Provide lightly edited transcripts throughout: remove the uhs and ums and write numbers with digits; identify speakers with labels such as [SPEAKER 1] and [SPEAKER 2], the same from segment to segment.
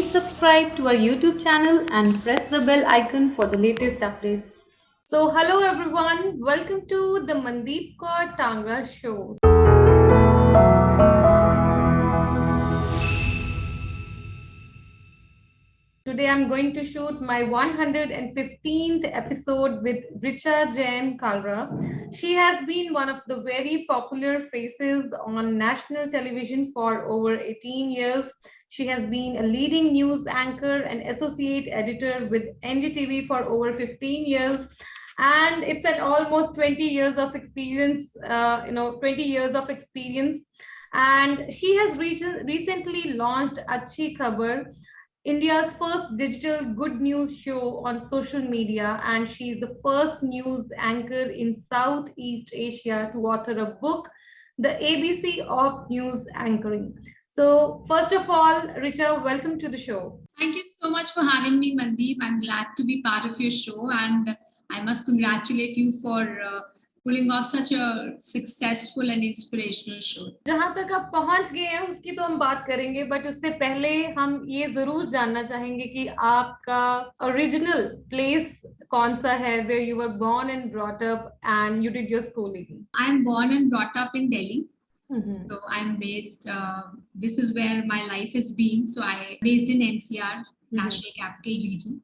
[SPEAKER 1] subscribe to our YouTube channel and press the bell icon for the latest updates. So, hello everyone, welcome to the Mandeep Kaur Tangra show. Today I'm going to shoot my 115th episode with Riccha, Jaiin, Kalra. She has been one of the very popular faces on national television for over 18 years. She has been a leading news anchor and associate editor with NGTV for over 15 years. And it's an almost 20 years of experience, 20 years of experience. And she has recently launched Achhi Khabar, India's first digital good news show on social media, and she's the first news anchor in Southeast Asia to author a book, The ABC of News Anchoring. So, first of all, Richa, welcome to the show.
[SPEAKER 2] Thank you so much for having me, Mandeep. I'm glad to be part of your show, and I must congratulate you for pulling off such a successful and inspirational show.
[SPEAKER 1] जहां तक आप पहुंच गए हैं उसकी तो हम बात करेंगे, बट उससे पहले हम ये जरूर जानना चाहेंगे कि आपका ओरिजिनल प्लेस कौन सा है, where you were born and brought up and you did your schooling.
[SPEAKER 2] I'm born and brought up in Delhi. So I'm based, this is where my life has been. So I based in NCR, National Capital Region.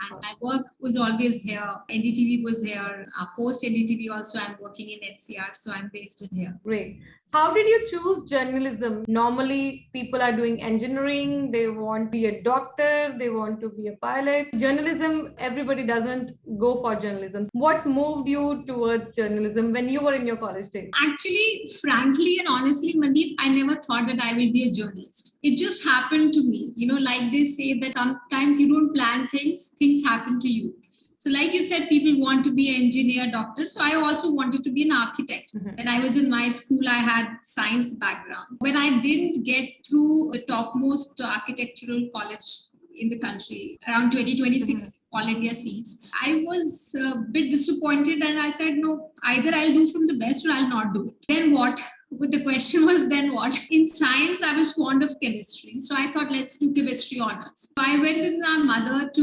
[SPEAKER 2] And my work was always here. NDTV was here. Post NDTV also, I'm working in NCR. So I'm based in here.
[SPEAKER 1] Great. How did you choose journalism? Normally, people are doing engineering. They want to be a doctor. They want to be a pilot. Journalism, everybody doesn't go for journalism. What moved you towards journalism when you were in your college days?
[SPEAKER 2] Actually, frankly and honestly, Mandeep, I never thought that I will be a journalist. It just happened to me. You know, like they say that sometimes you don't plan things, things happen to you. So like you said, people want to be an engineer, doctor. So I also wanted to be an architect. When I was in my school, I had science background. When I didn't get through the topmost architectural college in the country, around 2026 All India seats, I was a bit disappointed and I said, no, either I'll do from the best or I'll not do it. Then what? The question was, then what? In science, I was fond of chemistry. So I thought, let's do chemistry honors. So I went with my mother to,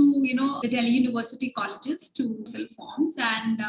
[SPEAKER 2] the Delhi University colleges to fill forms. And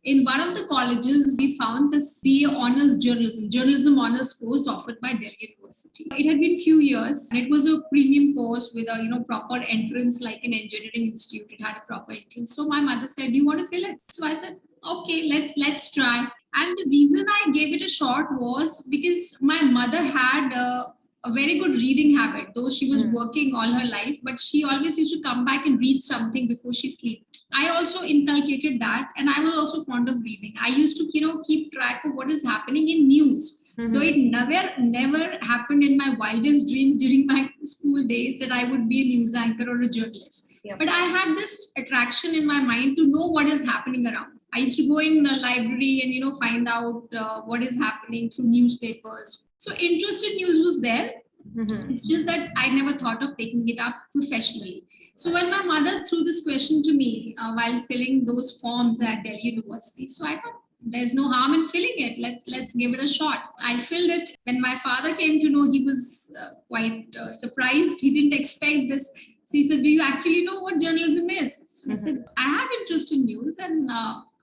[SPEAKER 2] in one of the colleges, we found this BA honors journalism honors course offered by Delhi University. It had been few years and it was a premium course with a, proper entrance like an engineering institute. It had a proper entrance. So my mother said, do you want to fill it? So I said, okay, let's try. And the reason I gave it a shot was because my mother had a very good reading habit, though she was working all her life, but she always used to come back and read something before she slept. I also inculcated that, and I was also fond of reading. I used to, keep track of what is happening in news. Though it never happened in my wildest dreams during my school days that I would be a news anchor or a journalist. Yep. But I had this attraction in my mind to know what is happening around. I used to go in a library and, find out what is happening through newspapers. So interest in news was there. It's just that I never thought of taking it up professionally. So when my mother threw this question to me while filling those forms at Delhi University, so I thought, there's no harm in filling it. Let's give it a shot. I filled it. When my father came to know, he was quite surprised. He didn't expect this. So he said, do you actually know what journalism is? So I said, I have interest in news and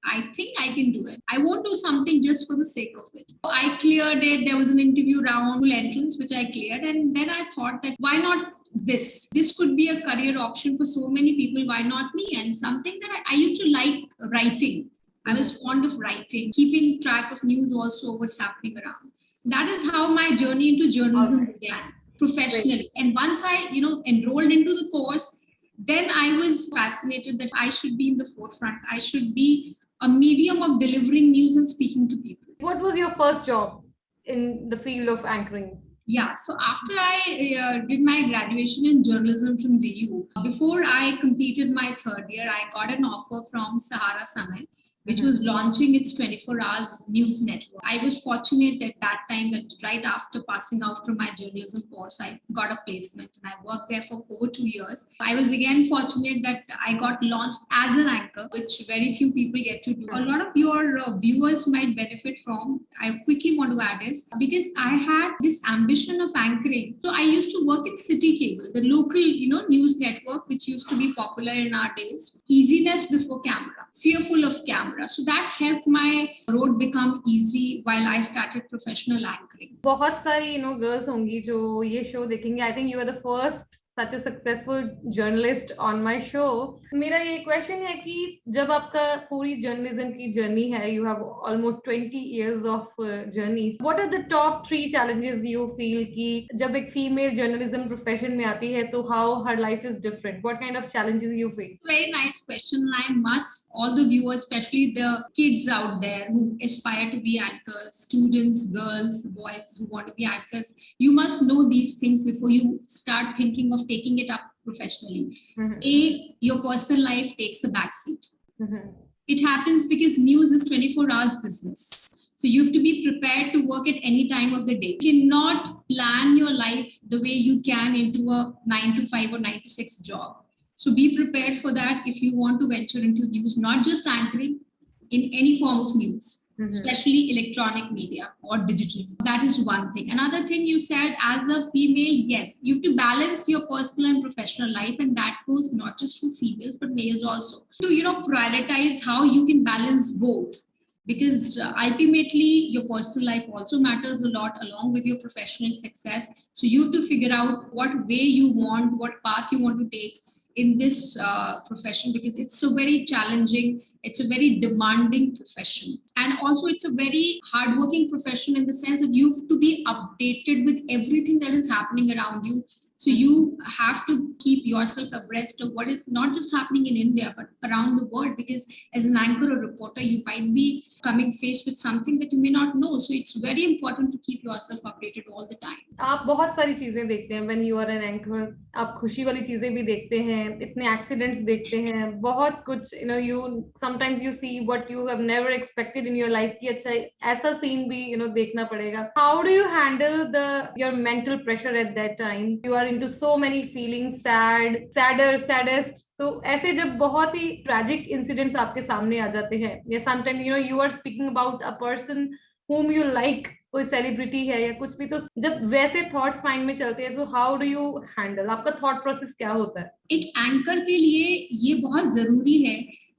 [SPEAKER 2] I think I can do it. I won't do something just for the sake of it. I cleared it. There was an interview round, full entrance, which I cleared. And then I thought that why not this? This could be a career option for so many people. Why not me? And something that I used to like writing. I was fond of writing, keeping track of news also, what's happening around. That is how my journey into journalism began professionally. And once I, enrolled into the course, then I was fascinated that I should be in the forefront. I should be a medium of delivering news and speaking to people.
[SPEAKER 1] What was your first job in the field of anchoring?
[SPEAKER 2] Yeah, so after I did my graduation in journalism from DU, before I completed my third year, I got an offer from Sahara Summit, which was launching its 24 hours news network. I was fortunate at that time that right after passing out from my journalism course, I got a placement and I worked there for over 2 years. I was again fortunate that I got launched as an anchor, which very few people get to do. A lot of your viewers might benefit from. I quickly want to add is because I had this ambition of anchoring. So I used to work in City Cable, the local, news network, which used to be popular in our days. Easiness before camera, fearful of camera. So that helped my road become easy while I started professional anchoring.
[SPEAKER 1] बहुत सारी girls होंगी जो ये show देखेंगे. I think you are the first such a successful journalist on my show. मेरा ये question है कि जब आपका पूरी जर्नलिज्म की जर्नी है, you have almost 20 years of journey. What are the top 3 challenges you feel कि जब एक female journalism profession में आती है तो how her life is different? What kind of challenges you face?
[SPEAKER 2] Very nice question. I must all the viewers, especially the kids out there who aspire to be anchors, students, girls, boys who want to be anchors, you must know these things before you start thinking of taking it up professionally. A, your personal life takes a backseat. It happens because news is 24 hours business. So you have to be prepared to work at any time of the day. You cannot plan your life the way you can into a 9 to 5 or 9 to 6 job. So be prepared for that if you want to venture into news, not just anchoring, in any form of news. Especially electronic media or digital. That is one thing. Another thing you said, as a female, yes, you have to balance your personal and professional life, and that goes not just for females but males also. To prioritize how you can balance both, because ultimately your personal life also matters a lot along with your professional success. So you have to figure out what way you want, what path you want to take in this profession, because it's a very challenging, it's a very demanding profession, and also it's a very hardworking profession in the sense that you have to be updated with everything that is happening around you. So you have to keep yourself abreast of what is not just happening in India but around the world, because as an anchor or reporter you might be coming faced with something that you may not know. So it's very important to keep yourself updated all the time.
[SPEAKER 1] आप बहुत सारी चीजें देखते हैं when you are an anchor. आप खुशी वाली चीजें भी देखते हैं, इतने एक्सीडेंट्स देखते हैं, बहुत कुछ you sometimes you see what you have never expected in your life कि अच्छा ऐसा सीन भी देखना पड़ेगा. How do you handle your mental pressure at that time? You are into so many feelings, sadder, saddest. तो ऐसे जब बहुत ही ट्रैजिक इंसिडेंट्स आपके सामने आ जाते हैं, या sometime you are speaking about a person whom you like, कोई सेलिब्रिटी है या कुछ भी, तो जब वैसे थॉट्स माइंड में चलते हैं तो हाउ डू यू हैंडल, आपका थॉट प्रोसेस क्या होता है?
[SPEAKER 2] एक एंकर के लिए ये बहुत जरूरी है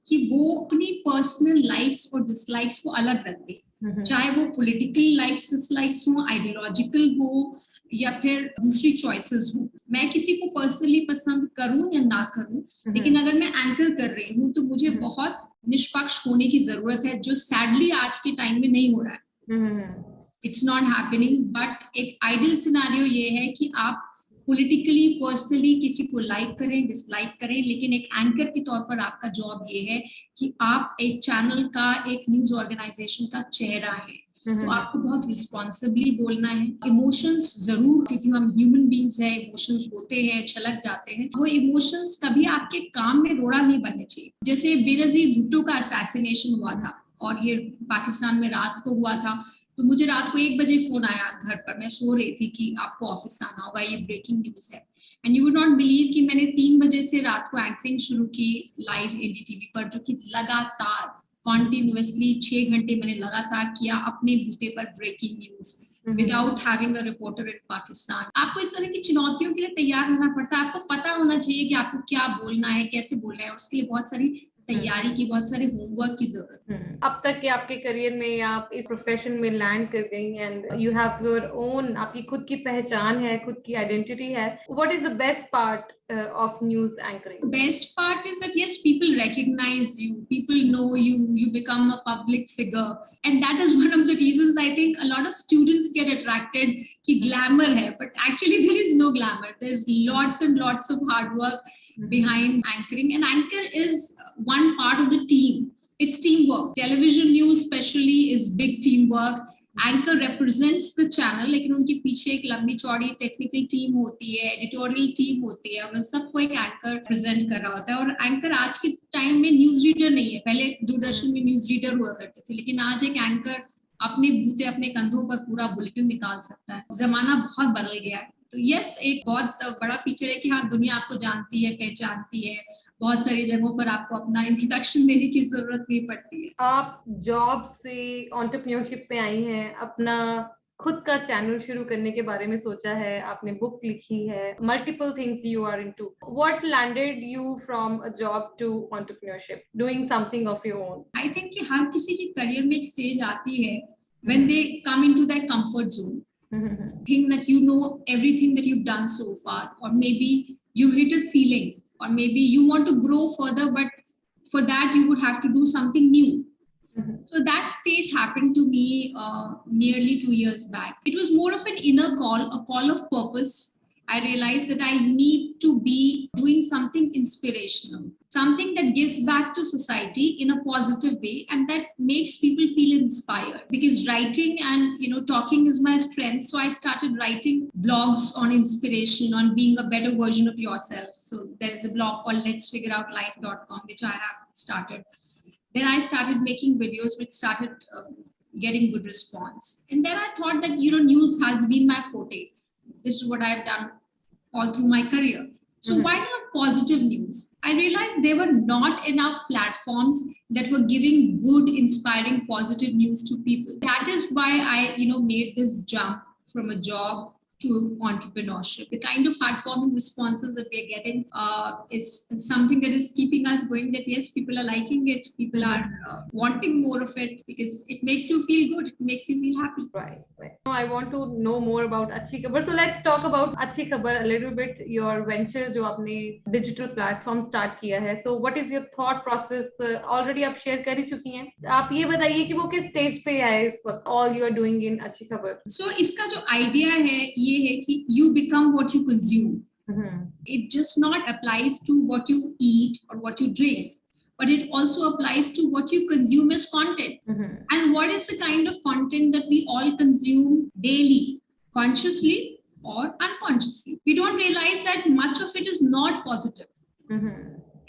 [SPEAKER 2] कि वो अपनी पर्सनल लाइक्स और डिसलाइक्स को अलग रख दे, चाहे वो पॉलिटिकल लाइक्स डिसलाइक्स हो, आइडियोलॉजिकल हो या फिर दूसरी चॉइसेस हो. मैं किसी को पर्सनली पसंद करूं या ना करूं, लेकिन अगर मैं एंकर कर रही हूं तो मुझे बहुत निष्पक्ष होने की जरूरत है, जो सैडली आज के टाइम में नहीं हो रहा है. It's not happening. बट एक आइडियल सिनेरियो ये है कि आप पॉलिटिकली पर्सनली किसी को लाइक करें, डिसलाइक करें, लेकिन एक एंकर के तौर पर आपका जॉब ये है कि आप एक चैनल का, एक न्यूज ऑर्गेनाइजेशन का चेहरा है. तो आपको बहुत रिस्पॉन्सिबली बोलना है. इमोशंस जरूर, क्योंकि हम ह्यूमन बींग्स हैं, इमोशंस होते हैं, छलक जाते हैं. वो इमोशंस कभी आपके काम में रोड़ा नहीं बनने चाहिए. जैसे बेनजीर भुट्टो का असैसिनेशन हुआ था और ये पाकिस्तान में रात को हुआ था, तो मुझे रात को 1 बजे फोन आया घर पर, मैं सो रही थी, कि आपको ऑफिस आना होगा, ये ब्रेकिंग न्यूज है. And you would not believe कि मैंने 3 बजे से रात को एंकरिंग शुरू की लाइव एनडीटीवी पर, जो कि लगातार कॉन्टिन्यूअसली 6 घंटे मैंने लगातार किया अपने बूते पर breaking news, without having a reporter in Pakistan. आपको इस तरह की चुनौतियों के लिए तैयार रहना पड़ता है. आपको पता होना चाहिए कि आपको क्या बोलना है, कैसे बोलना है, और उसके लिए बहुत सारी तैयारी की, बहुत सारे होमवर्क की जरूरत है.
[SPEAKER 1] अब तक के आपके करियर में आप इस प्रोफेशन में लैंड कर गई and you have your own, आपकी खुद की पहचान है, खुद की आइडेंटिटी है. What is the best part of news anchoring?
[SPEAKER 2] Best part is that yes, people recognize you, people know you, you become a public figure, and that is one of the reasons I think a lot of students get attracted ki glamour hai, but actually there is no glamour. There's lots and lots of hard work behind anchoring, and anchor is one part of the team. It's teamwork. Television news especially is big teamwork. Anchor represents the channel, लेकिन उनके पीछे एक लंबी चौड़ी technical team होती है, editorial team होती है, और उन सबको एक एंकर प्रेजेंट कर रहा होता है. और एंकर आज के टाइम में न्यूज रीडर नहीं है. पहले दूरदर्शन में न्यूज रीडर हुआ करते थे, लेकिन आज एक एंकर अपने बूते अपने कंधों पर पूरा बुलेटिन निकाल सकता है। जमाना बहुत बदल गया है। तो यस, एक बहुत बड़ा फीचर है कि हाँ, दुनिया आपको जानती है, पहचानती है। बहुत सारी जगहों पर आपको अपना इंट्रोडक्शन देने की जरूरत नहीं पड़ती है।
[SPEAKER 1] आप जॉब से एंटरप्रेन्योरशिप पे आई हैं, अपना खुद का चैनल शुरू करने के बारे में सोचा है, आपने बुक लिखी है, multiple things you are into. What landed you from a job to entrepreneurship, doing something of your own?
[SPEAKER 2] I think कि हर किसी के करियर में एक स्टेज आती है when they come into their comfort zone. Think that you know everything that you've done so far, or maybe you've hit a ceiling, or maybe you want to grow further, but for that you would have to do something new. So that stage happened to me nearly 2 years back. It was more of an inner call, a call of purpose. I realized that I need to be doing something inspirational, something that gives back to society in a positive way and that makes people feel inspired. Because writing and talking is my strength, so I started writing blogs on inspiration, on being a better version of yourself. So there is a blog called letsfigureoutlife.com which I have started. Then I started making videos which started getting good response. And then I thought that news has been my forte. This is what I've done all through my career. So why not positive news? I realized there were not enough platforms that were giving good, inspiring, positive news to people. That is why I, made this jump from a job to entrepreneurship. The kind of heartwarming responses that we're getting is something that is keeping us going, that yes, people are liking it, people are wanting more of it because it makes you feel good, it makes you feel happy.
[SPEAKER 1] Right. Now I want to know more about Achhi Khabar. So let's talk about Achhi Khabar a little bit, your venture जो आपने digital platform start किया है. So what is your thought process? Already आप share कर ही चुकी हैं. आप ये बताइए कि वो किस stage पे है इस वक्त, all you are doing in Achhi Khabar.
[SPEAKER 2] So इसका जो idea है ये है कि you become what you consume. It just not applies to what you eat or what you drink, but it also applies to what you consume as content. And what is the kind of content that we all consume daily, consciously or unconsciously? We don't realize that much of it is not positive.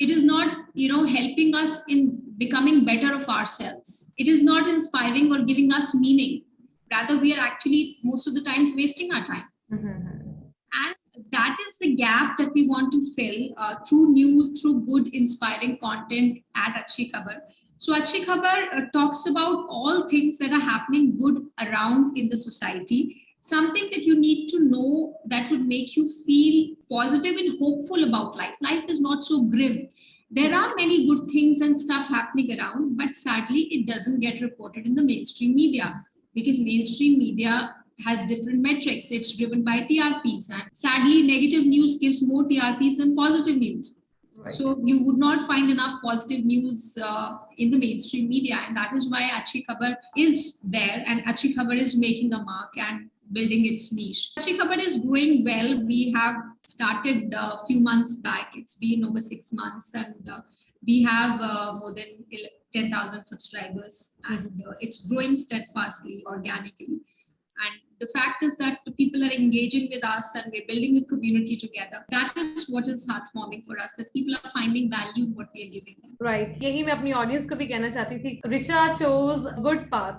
[SPEAKER 2] It is not, helping us in becoming better of ourselves. It is not inspiring or giving us meaning. Rather, we are actually most of the times wasting our time. And that is the gap that we want to fill through news, through good, inspiring content at Achhi Khabar. So Achhi Khabar talks about all things that are happening good around in the society, something that you need to know that would make you feel positive and hopeful about life. Life is not so grim. There are many good things and stuff happening around, but sadly, it doesn't get reported in the mainstream media because mainstream media has different metrics. It's driven by TRPs, and sadly, negative news gives more TRPs than positive news. Right. So you would not find enough positive news in the mainstream media, and that is why Achhi Khabar is there, and Achhi Khabar is making a mark and building its niche. Achhi Khabar is growing well. We have started a few months back. It's been over 6 months, and we have more than 10,000 subscribers, and it's growing steadfastly, organically. And the fact is that the people are engaging with us and we're building a community together. That is what is heartwarming for us, that people are finding value in what we are giving them.
[SPEAKER 1] Right. यही मैं अपनी audience को भी कहना चाहती थी. Richa chose good path.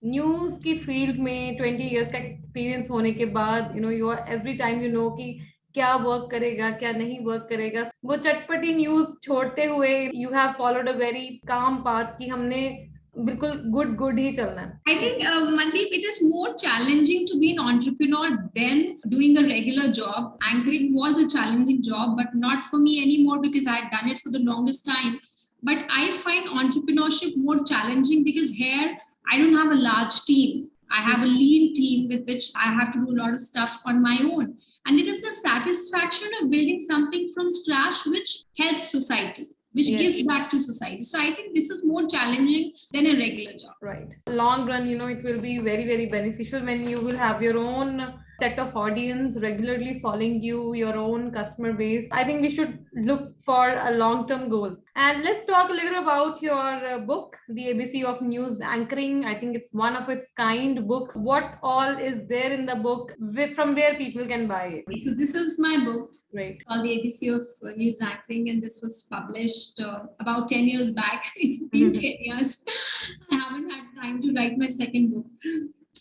[SPEAKER 1] News की field में 20 years का एक्सपीरियंस होने के बाद you are every time कि क्या वर्क करेगा, क्या नहीं वर्क करेगा. वो चटपटी न्यूज छोड़ते हुए you have followed a very calm path कि हमने बिल्कुल गुड ही चलना है.
[SPEAKER 2] I think, Mandeep, it is more challenging to be an entrepreneur than doing a regular job. Anchoring was a challenging job, but not for me anymore because I had done it for the longest time. But I find entrepreneurship more challenging because here I don't have a large team. I have a lean team with which I have to do a lot of stuff on my own. And it is the satisfaction of building something from scratch which helps society, which gives back to society. So I think this is more challenging than a regular job.
[SPEAKER 1] Right. Long run, it will be very, very beneficial when you will have your own set of audience regularly following you, your own customer base. I think we should look for a long-term goal. And let's talk a little about your book, The ABC of News Anchoring. I think it's one of its kind books. What all is there in the book? From where people can buy it?
[SPEAKER 2] So this is my book.
[SPEAKER 1] Right.
[SPEAKER 2] Called The ABC of News Anchoring, and this was published about 10 years back. It's been 10 years. I haven't had time to write my second book.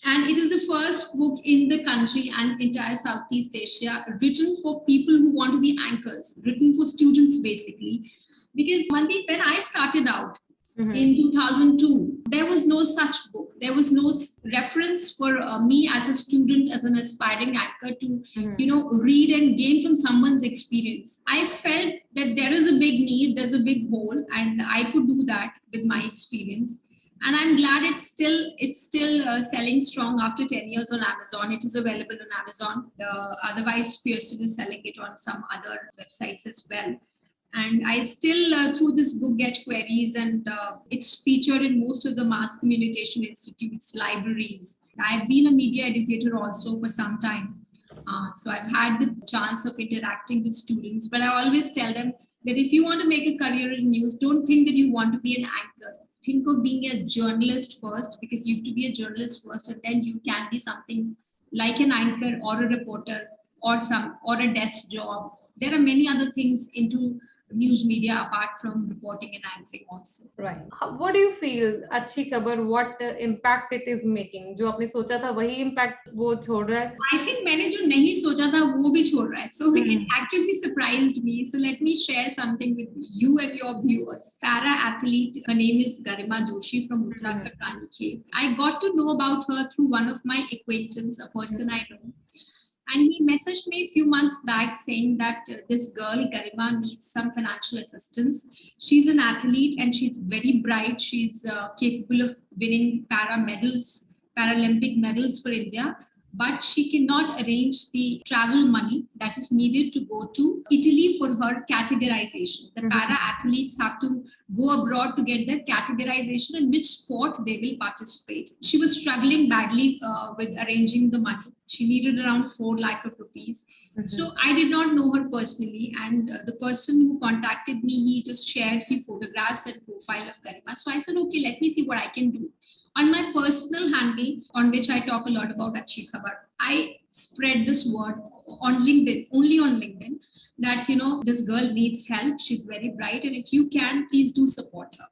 [SPEAKER 2] And it is the first book in the country and entire Southeast Asia written for people who want to be anchors, written for students basically. Because Mandeep, when I started out in 2002, there was no such book. There was no reference for me as a student, as an aspiring anchor to, read and gain from someone's experience. I felt that there is a big need, there's a big hole, and I could do that with my experience. And I'm glad it's still selling strong after 10 years on Amazon. It is available on Amazon. Otherwise, Pearson is selling it on some other websites as well. And I still, through this book, get queries, and it's featured in most of the mass communication institutes, libraries. I've been a media educator also for some time. So I've had the chance of interacting with students, but I always tell them that if you want to make a career in news, don't think that you want to be an anchor. Think of being a journalist first, because you have to be a journalist first, and then you can be something like an anchor or a reporter or a desk job. There are many other things into news media apart from reporting and anchoring also.
[SPEAKER 1] Right. What do you feel, अच्छी खबर, what impact it is making? जो आपने सोचा था वही impact वो छोड़ रहा है?
[SPEAKER 2] I think मैंने जो नहीं सोचा था वो भी छोड़ रहा है. So it actually surprised me. So let me share something with you and your viewers. Para athlete, her name is Garima Joshi from Uttarakhand, Ranikhet. I got to know about her through one of my acquaintance, a person I know. And he messaged me a few months back saying that this girl, Garima, needs some financial assistance. She's an athlete and she's very bright. She's capable of winning Paralympic medals for India. But she cannot arrange the travel money that is needed to go to Italy for her categorization. The para athletes have to go abroad to get their categorization in which sport they will participate. She was struggling badly with arranging the money. She needed around 4 lakh of rupees. So I did not know her personally. And the person who contacted me, he just shared a few photographs and profile of Garima. So I said, okay, let me see what I can do. On my personal handle, on which I talk a lot about Achhi Khabar, I spread this word on LinkedIn, only on LinkedIn, that, this girl needs help. She's very bright. And if you can, please do support her.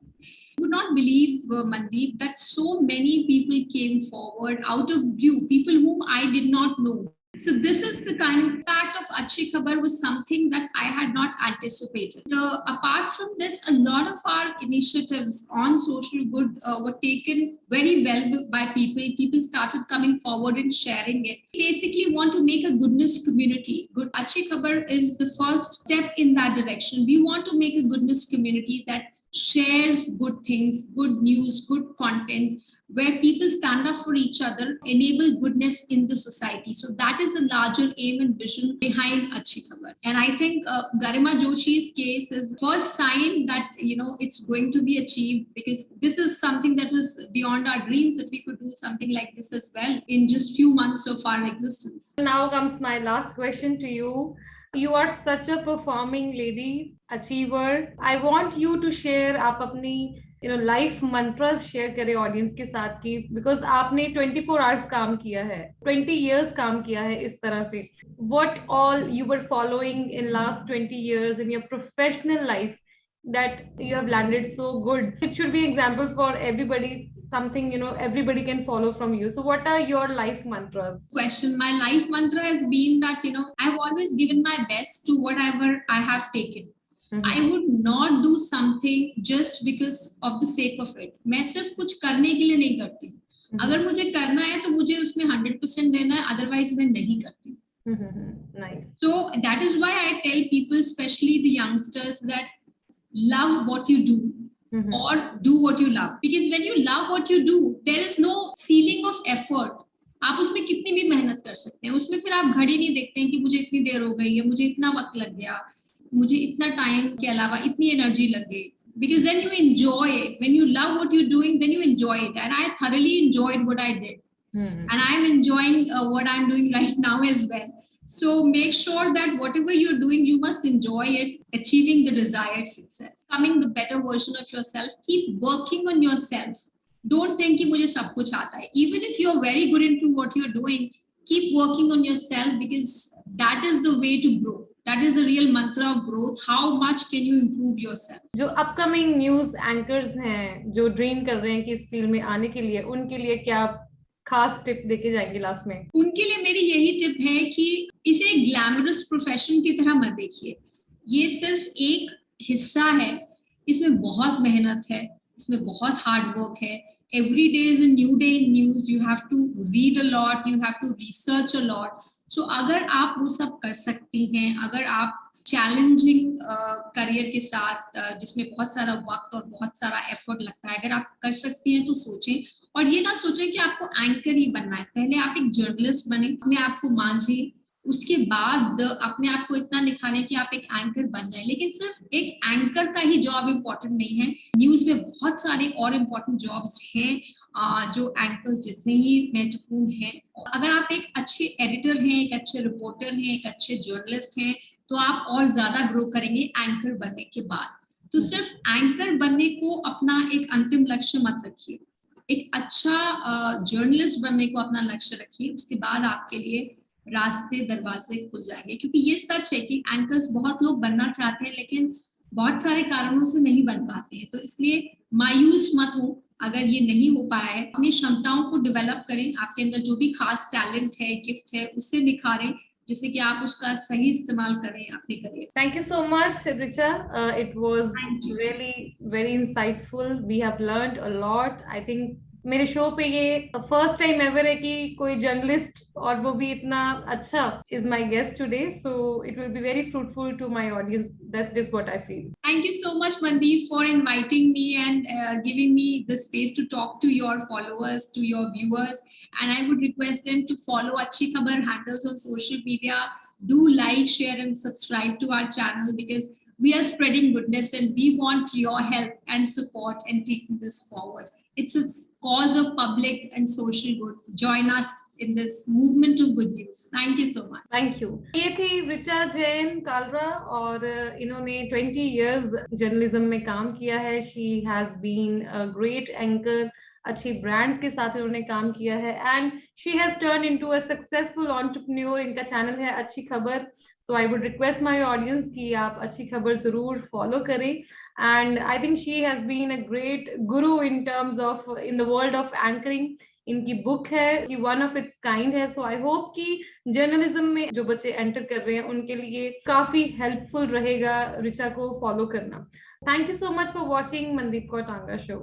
[SPEAKER 2] You would not believe, Mandeep, that so many people came forward out of blue, people whom I did not know. So this is the kind of impact of Achhi Khabar was something that I had not anticipated. Apart from this, a lot of our initiatives on social good were taken very well by people. People started coming forward and sharing it. We basically want to make a goodness community. Achhi Khabar is the first step in that direction. We want to make a goodness community that shares good things, good news, good content, where people stand up for each other, enable goodness in the society. So that is the larger aim and vision behind Achhi Khabar. And I think Garima Joshi's case is first sign that, it's going to be achieved, because this is something that was beyond our dreams, that we could do something like this as well in just few months of our existence.
[SPEAKER 1] Now comes my last question to you. You are such a performing lady, achiever. I want you to share आप अपनी life mantras share करें audience के साथ की, because आपने 24 hours काम किया है, 20 years काम किया है इस तरह से. What all you were following in last 20 years in your professional life that you have landed so good? It should be example for everybody, something everybody can follow from you. So what are your life mantras?
[SPEAKER 2] My life mantra has been that I've always given my best to whatever I have taken. I would not do something just because of the sake of it. मैं सिर्फ कुछ करने के लिए नहीं करती. अगर मुझे करना है तो मुझे उसमें 100% देना है, otherwise मैं नहीं करती.
[SPEAKER 1] Nice.
[SPEAKER 2] So that is why I tell people, especially the youngsters, that love what you do. Or do what you love, because when you love what you do, there is no ceiling of effort. आप उसमें कितनी भी मेहनत कर सकते हैं, उसमें फिर आप घड़ी नहीं देखते हैं कि मुझे इतनी देर हो गई है, मुझे इतना वक्त लग गया, मुझे इतना टाइम के अलावा इतनी एनर्जी लग गई. Because then you enjoy it. When you love what you're doing, then you enjoy it. And I thoroughly enjoyed what I did. And I'm enjoying what I'm doing right now as well. So make sure that whatever you're doing, you must enjoy it, achieving the desired success, becoming the better version of yourself. Keep working on yourself. Don't think कि मुझे सब कुछ आता है. Even if you're very good into what you're doing, keep working on yourself, because that is the way to grow. That is the real mantra of growth. How much can you improve yourself?
[SPEAKER 1] जो upcoming news anchors हैं जो dream कर रहे हैं कि इस field में आने के लिए, उनके लिए क्या खास टिप देके जाएंगे लास्ट में?
[SPEAKER 2] उनके लिए मेरी यही टिप है कि इसे ग्लैमरस प्रोफेशन की तरह मत देखिए. ये सिर्फ एक हिस्सा है. इसमें बहुत मेहनत है, इसमें बहुत हार्ड वर्क है. Every day is a new day in news. You have to read a lot, you have to research a lot. So अगर आप वो सब कर सकती हैं, अगर आप चैलेंजिंग करियर के साथ जिसमें बहुत सारा वक्त और बहुत सारा एफर्ट लगता है, अगर आप कर सकती हैं तो सोचें. और ये ना सोचें कि आपको एंकर ही बनना है. पहले आप एक जर्नलिस्ट बने, अपने आप को मांझिए, उसके बाद अपने आप को इतना निखारें कि आप एक एंकर बन जाए. लेकिन सिर्फ एक एंकर का ही जॉब इम्पोर्टेंट नहीं है. न्यूज में बहुत सारे और इम्पोर्टेंट जॉब्स हैं जो एंकर्स जितने ही महत्वपूर्ण हैं. अगर आप एक अच्छे एडिटर हैं, एक अच्छे रिपोर्टर हैं, एक अच्छे जर्नलिस्ट हैं, तो आप और ज्यादा ग्रो करेंगे एंकर बनने के बाद. तो सिर्फ एंकर बनने को अपना एक अंतिम लक्ष्य मत रखिए. एक अच्छा जर्नलिस्ट बनने को अपना लक्ष्य रखिए. उसके बाद आपके लिए रास्ते दरवाजे खुल जाएंगे. क्योंकि ये सच है कि एंकर्स बहुत लोग बनना चाहते हैं, लेकिन बहुत सारे कारणों से नहीं बन पाते हैं. तो इसलिए मायूस मत हो अगर ये नहीं हो पाया है. अपनी क्षमताओं को डेवलप करें. आपके अंदर जो भी खास टैलेंट है, गिफ्ट है, उससे निखारें, जिससे कि आप उसका सही इस्तेमाल करें अपने career.
[SPEAKER 1] Thank you so much, Richa. It was really very insightful. We have learned a lot. I think मेरे शो पे ये फर्स्ट टाइम एवर है कि कोई जर्नलिस्ट, और वो भी इतना अच्छा, is my guest today. So it will be very fruitful to my audience. That is what I feel.
[SPEAKER 2] Thank you so much, Mandeep, for inviting me and giving me the space to talk to your followers, to your viewers. And I would request them to follow Achhi Khabar handles on social media. Do like, share, and subscribe to our channel, because we are spreading goodness and we want your help and support in taking this forward. It's a cause of public and social good. Join us in this movement of good news. Thank you so much.
[SPEAKER 1] Thank you. ये थी रिचा जैन कालरा, और इन्होंने 20 years journalism में काम किया है. She has been a great anchor. अच्छी brands के साथ इन्होंने काम किया है, and she has turn into a successful entrepreneur. इनका चैनल है Achhi Khabar. So I would request my audience कि आप अच्छी खबर जरूर फॉलो करें. And I think she has been a great guru in terms of in the world of anchoring. इनकी book है कि one of its kind है. सो आई होप कि जर्नलिज्म में जो बच्चे एंटर कर रहे हैं उनके लिए काफी हेल्पफुल रहेगा रिचा को फॉलो करना. Thank you so much for watching Mandeep Kaur Tangra show.